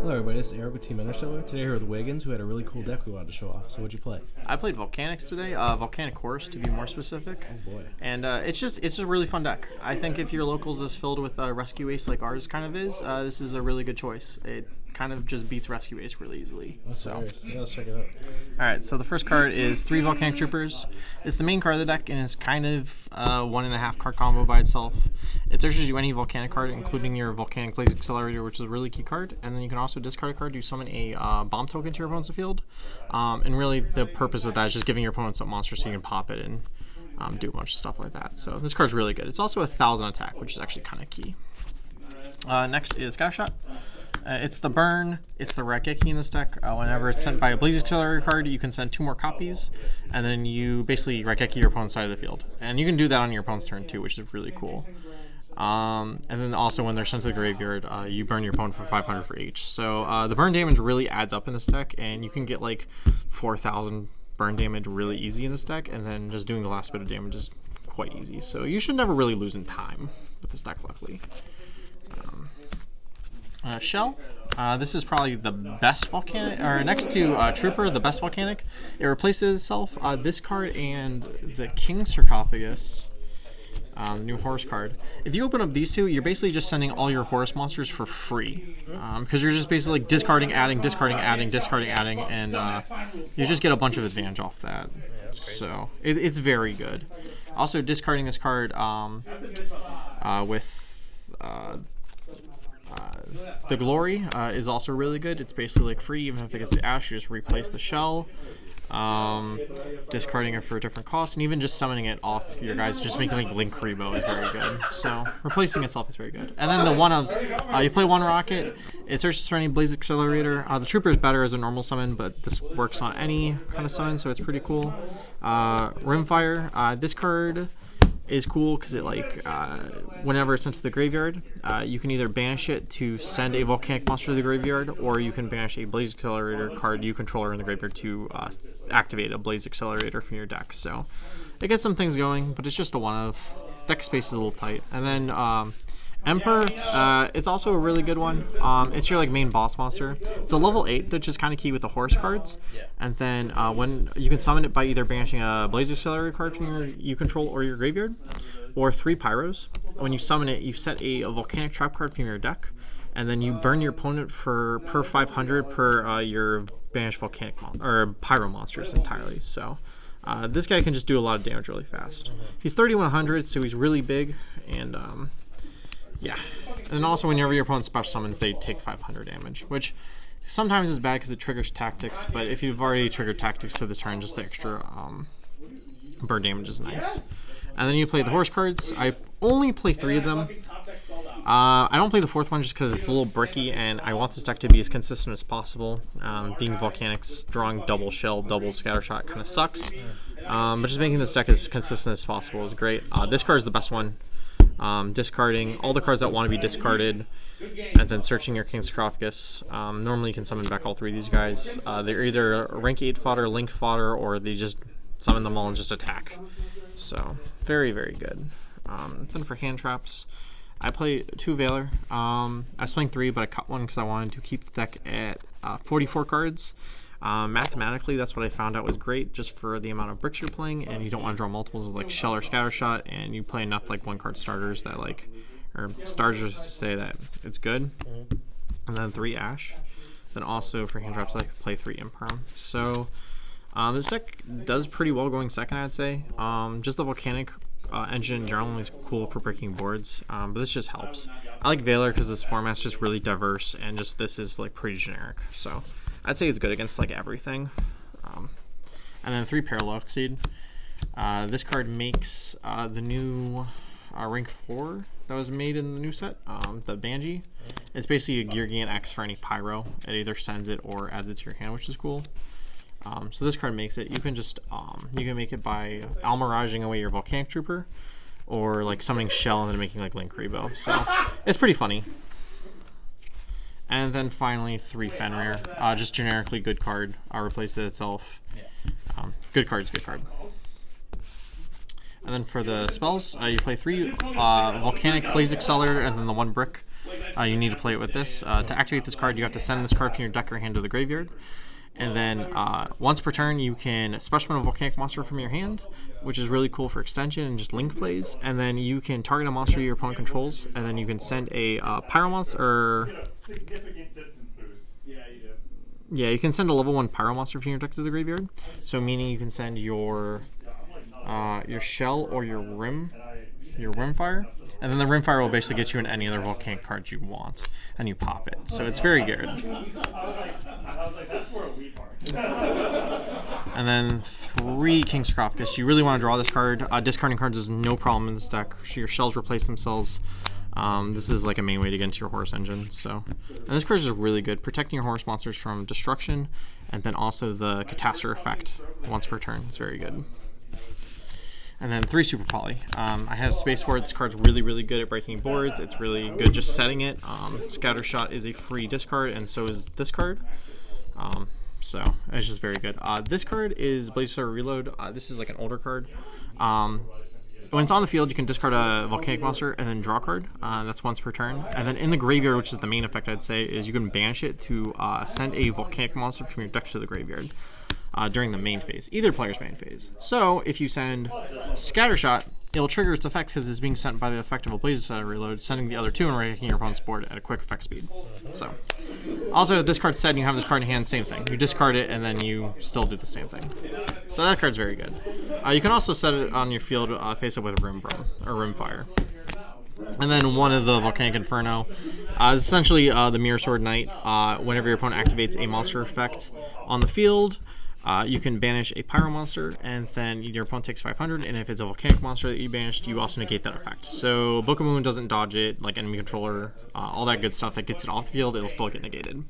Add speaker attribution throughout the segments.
Speaker 1: Hello everybody, it's Eric with Team Interstellar. Today here with Wiggins, who had a really cool deck we wanted to show off. So what'd you play?
Speaker 2: I played Volcanics today, Volcanic Horus to be more specific.
Speaker 1: Oh boy.
Speaker 2: And it's just a really fun deck. I think if your locals is filled with Rescue Ace like ours kind of is, this is a really good choice. It kind of just beats Rescue Ace really easily.
Speaker 1: Yeah, let's check it out.
Speaker 2: Alright, so the first card is 3 Volcanic Troopers. It's the main card of the deck, and it's kind of 1.5 card combo by itself. It searches you any Volcanic card, including your Volcanic Blaze Accelerator, which is a really key card, and then you can also discard a card to summon a bomb token to your opponent's field. And really, the purpose of that is just giving your opponent some monsters so you can pop it and do a bunch of stuff like that. So this card's really good. It's also 1,000 attack, which is actually kind of key. Next is Scattershot. It's the burn, it's the Raigeki in this deck. Whenever it's sent by a Blaze Accelerator card, you can send 2 more copies, and then you basically Raigeki your opponent's side of the field. And you can do that on your opponent's turn too, which is really cool. And then also when they're sent to the graveyard, you burn your opponent for 500 for each. So the burn damage really adds up in this deck, and you can get like 4,000 burn damage really easy in this deck, and then just doing the last bit of damage is quite easy. So you should never really lose in time with this deck, luckily. Shell. This is probably the best Volcanic, or next to Trooper, the best Volcanic. It replaces itself. This card and the King Sarcophagus, the new Horus card. If you open up these two, you're basically just sending all your Horus monsters for free, because you're just basically like discarding, adding, discarding, adding, discarding, adding, and you just get a bunch of advantage off that. So it's very good. Also, discarding this card with the Glory is also really good. It's basically like free, even if it gets Ash, you just replace the shell. Discarding it for a different cost, and even just summoning it off your guys, just making like Link Rebo is very good. So replacing itself is very good. And then the one-ofs, you play 1 Rocket, it searches for any Blaze Accelerator. The Trooper is better as a normal summon, but this works on any kind of summon, so it's pretty cool. Rimfire, this card is cool because it whenever it's sent to the graveyard, you can either banish it to send a Volcanic monster to the graveyard, or you can banish a Blaze Accelerator card you control in the graveyard to activate a Blaze Accelerator from your deck. So it gets some things going, but it's just a one-of. Deck space is a little tight. And then Emperor, it's also a really good one. It's your main boss monster. It's a level 8, which is kind of key with the Horus cards. And then when you can summon it by either banishing a Blaze Accelerator card from you control or your graveyard, or 3 Pyros. When you summon it, you set a Volcanic Trap card from your deck, and then you burn your opponent for per 500 per your banished Volcanic or Pyro monsters entirely. So this guy can just do a lot of damage really fast. He's 3,100, so he's really big, and yeah. And also whenever your opponent special summons, they take 500 damage, which sometimes is bad because it triggers tactics, but if you've already triggered tactics to the turn, just the extra burn damage is nice. And then you play the Horus cards. I only play 3 of them. I don't play the 4th one just because it's a little bricky, and I want this deck to be as consistent as possible. Being Volcanics, drawing double shell, double scattershot kind of sucks. But just making this deck as consistent as possible is great. This card is the best one. Discarding all the cards that want to be discarded, and then searching your King's Sarcophagus. Normally you can summon back all 3 of these guys. They're either rank 8 fodder, link fodder, or they just summon them all and just attack. So very, very good. Then for hand traps, I play 2 Valor. I was playing 3, but I cut 1 because I wanted to keep the deck at 44 cards. Mathematically, that's what I found out was great, just for the amount of bricks you're playing, and you don't want to draw multiples of shell or scattershot, and you play enough 1-card starters that or starters to say that it's good. And then 3 Ash. Then also for hand traps, I play 3 Imperm. So this deck does pretty well going second, I'd say. Just the Volcanic engine in general is cool for breaking boards, but this just helps. I like Valor because this format's just really diverse, and just this is pretty generic. So I'd say it's good against everything. And then 3 Parallaxid. This card makes the new rank 4 that was made in the new set, the Banji. It's basically a Gear Gigant X for any Pyro. It either sends it or adds it to your hand, which is cool. So this card makes it. You can just you can make it by Almiraging away your Volcanic Trooper, or summoning Shell and then making Link Rebo. So it's pretty funny. And then finally 3 Fenrir, just generically good card. Replaces itself. Good card's good card. And then for the spells, you play 3 Volcanic Blaze Accelerator and then the 1 brick. you need to play it with this. To activate this card, you have to send this card from your deck or hand to the graveyard. And then once per turn, you can special summon a Volcanic monster from your hand, which is really cool for extension and just link plays. And then you can target a monster your opponent controls, and then you can send a Pyro monster. Yeah, you can send a level 1 Pyro monster from your deck to the graveyard. So meaning you can send your Shell or your Rimfire, and then the Rimfire will basically get you in any other Volcanic card you want, and you pop it. So it's very good. And then 3 King Sarcophagus. You really want to draw this card. Discarding cards is no problem in this deck. Your shells replace themselves. This is like a main way to get into your Horus engine. So, and this card is really good, protecting your Horus monsters from destruction, and then also the Catastrophe effect once per turn. It's very good. And then 3 Super Poly. I have space for it. This card's really, really good at breaking boards. It's really good just setting it. Scatter Shot is a free discard, and so is this card. So it's just very good. This card is Blazer Reload. This is like an older card. When it's on the field, you can discard a Volcanic monster and then draw a card. That's once per turn. And then in the graveyard, which is the main effect I'd say, is you can banish it to send a Volcanic monster from your deck to the graveyard during the main phase, either player's main phase. So if you send Scattershot, it will trigger its effect because it's being sent by the effect of a Blazer Reload, sending the other 2 and wrecking your opponent's board at a quick effect speed. So, also if this card's set and you have this card in hand, same thing. You discard it and then you still do the same thing. So that card's very good. You can also set it on your field face up with a Rimfire. And then one of the Volcanic Inferno is essentially the Mirror Sword Knight. Whenever your opponent activates a monster effect on the field, you can banish a Pyro monster, and then your opponent takes 500, and if it's a Volcanic monster that you banished, you also negate that effect. So Book of Moon doesn't dodge it, like enemy controller, all that good stuff that gets it off the field, it'll still get negated. And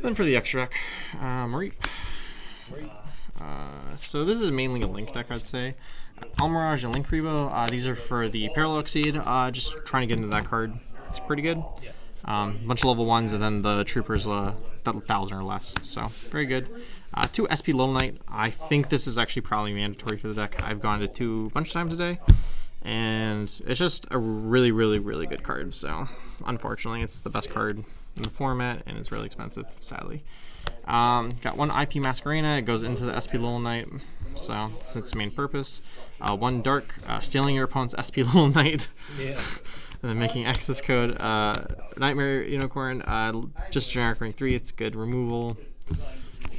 Speaker 2: then for the extra deck, Mareep. So this is mainly a Link deck, I'd say. Almirage and Link Rebo, these are for the Parallel Exceed, just trying to get into that card. It's pretty good. Bunch of level 1s, and then the Troopers, 1,000 or less, so very good. 2 SP Little Knight. I think this is actually probably mandatory for the deck. I've gone to 2 a bunch of times a day, and it's just a really, really, really good card. So unfortunately, it's the best card in the format, and it's really expensive, sadly. Got 1 IP Masquerena. It goes into the SP Little Knight, so it's its main purpose. 1 Dark, stealing your opponent's SP Little Knight. Yeah. And then making access code. Nightmare Unicorn, just generic rank 3. It's good removal.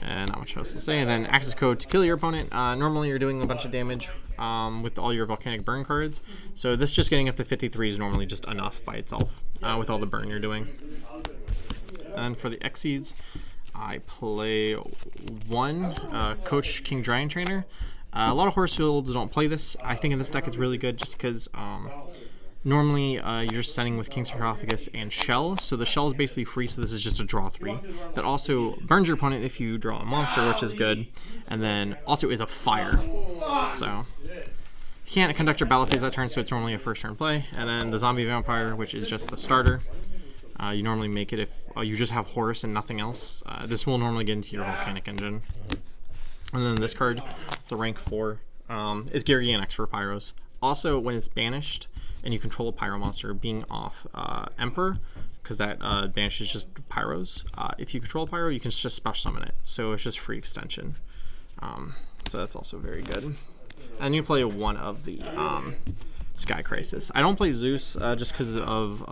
Speaker 2: And not much else to say. And then access code to kill your opponent. Normally you're doing a bunch of damage with all your Volcanic burn cards. So this just getting up to 53 is normally just enough by itself with all the burn you're doing. And for the Xyz, I play 1 Coach King Giant Trainer. A lot of Horus fields don't play this. I think in this deck it's really good just because normally you're just sending with King Sarcophagus and Shell, so the Shell is basically free, so this is just a draw 3. That also burns your opponent if you draw a monster, which is good, and then also is a fire. So you can't conduct your battle phase that turn, so it's normally a first turn play. And then the Zombie Vampire, which is just the starter. You normally make it if you just have Horus and nothing else. This will normally get into your Volcanic engine. And then this card, it's a rank 4. It's Gargantuan X for Pyros. Also, when it's banished and you control a Pyro monster, being off Emperor, because that banishes just Pyros. If you control a Pyro, you can just special summon it. So it's just free extension. So that's also very good. And you play 1 of the Sky Crisis. I don't play Zeus just because of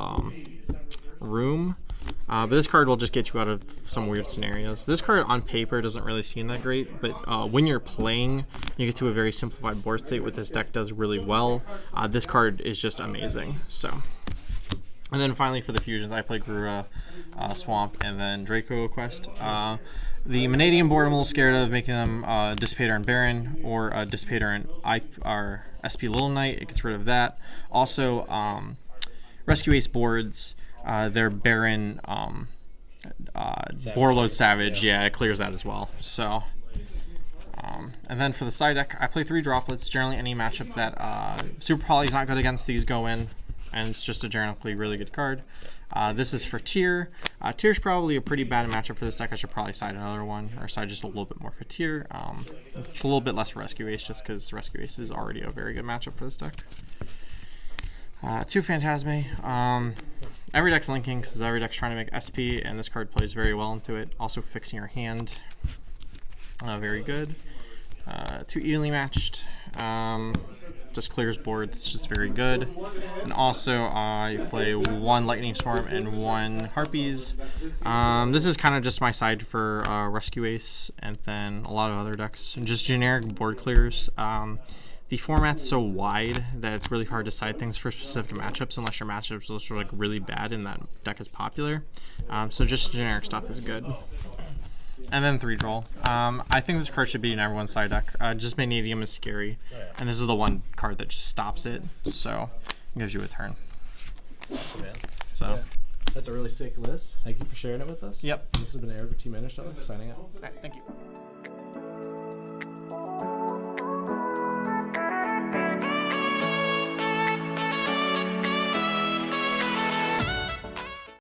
Speaker 2: Room. But this card will just get you out of some weird scenarios. This card on paper doesn't really seem that great, but when you're playing, you get to a very simplified board state, what this deck does really well. This card is just amazing. So, and then finally for the fusions, I play Grura, Swamp, and then Draco Quest. The Manadian board I'm a little scared of, making them Dissipator and Baron, or Dissipator and SP Little Knight. It gets rid of that. Also, Rescue Ace boards. Their Baron Borload Savage, yeah, it clears that as well. So, and then for the side deck, I play 3 droplets. Generally, any matchup that Super Poly's not good against, these go in, and it's just a generally really good card. This is for Tyr. Tyr's probably a pretty bad matchup for this deck. I should probably side another one, or side just a little bit more for Tyr. It's a little bit less Rescue Ace, just because Rescue Ace is already a very good matchup for this deck. 2 Phantasme. Every deck's linking because every deck's trying to make SP, and this card plays very well into it. Also fixing your hand. Very good. 2 evenly matched. Just clears board. It's just very good. And also, I play 1 Lightning Storm and 1 Harpies. This is kind of just my side for Rescue Ace, and then a lot of other decks. And just generic board clears. The format's so wide that it's really hard to side things for specific matchups unless your matchups are like really bad and that deck is popular. So just generic stuff is good. And then 3 draw. I think this card should be in everyone's side deck. Just Magnesium is scary, and this is the one card that just stops it, so it gives you a turn.
Speaker 1: Awesome, man.
Speaker 2: So
Speaker 1: Yeah. That's a really sick list. Thank you for sharing it with us.
Speaker 2: Yep.
Speaker 1: This has been Eric with Team Interstellar signing out.
Speaker 2: all right, thank you.